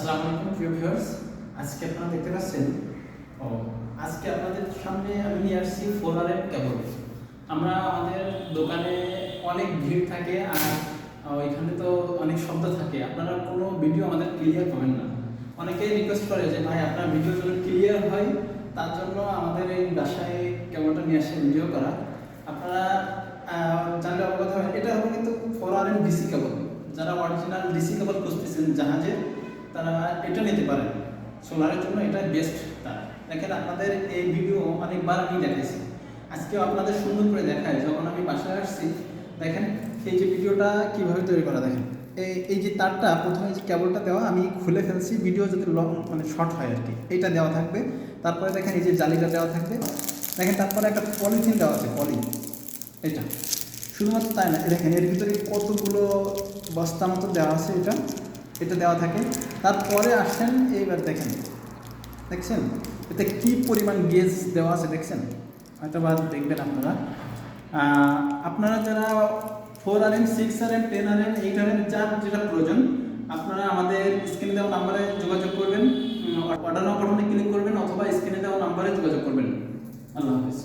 আসসালামু আলাইকুম প্রিয় ভিউয়ার্স, আজকে আপনারা দেখতে পাচ্ছেন আজকে আপনাদের সামনে আমি নিয়ে আসছি 4RM কেবল। আমরা আমাদের দোকানে অনেক ভিড় থাকে আর ওইখানে তো অনেক শব্দ থাকে, আপনারা কোনো ভিডিও আমাদের ক্লিয়ার পাবেন না। অনেকেই রিকোয়েস্ট করে যে ভাই আপনার ভিডিও যেন ক্লিয়ার হয়, তার জন্য আমাদের এই বাসায় কেবলটা নিয়ে আসে ভিডিও করা। আপনারা জানলে অবগত হয়, এটা হলো কিন্তু 4RM ডিসি কেবল। যারা অরিজিনাল ডিসি কেবল খুঁজতেছেন জাহাজে, তারা এটা নিতে পারেন। সোলারের জন্য এটা বেস্ট। তার দেখেন, আপনাদের এই ভিডিও অনেকবার আমি দেখাইছি, আজকেও আপনাদের সুন্দর করে দেখায়। যখন আমি বাসায় আসছি, দেখেন এই যে ভিডিওটা কিভাবে তৈরি করা। দেখেন এই যে তারটা প্রথমে যে কেবলটা দেওয়া, আমি খুলে ফেলছি ভিডিও যাতে লং মানে শর্ট হয় আর কি। এইটা দেওয়া থাকবে, তারপরে দেখেন এই যে জালিটা দেওয়া থাকবে। দেখেন তারপরে একটা পলিথিন দেওয়া আছে, এটা শুধুমাত্র তাই না, দেখেন এর ভিতরে কতগুলো বস্তা মতো দেওয়া আছে, এটা দেওয়া থাকে। তারপরে আসেন এইবার দেখছেন এতে কি পরিমাণ গেজ দেওয়া আছে, দেখছেন হয়তো বা দেখবেন আপনারা যারা 4RM 6RM 10RM 8RM যার যেটা প্রয়োজন, আপনারা আমাদের স্ক্রিনে দেওয়া নাম্বারে যোগাযোগ করবেন, অর্ডার নাও বাটনে ক্লিক করবেন অথবা স্ক্রিনে দেওয়া নাম্বারে যোগাযোগ করবেন। আল্লাহ হাফেজ।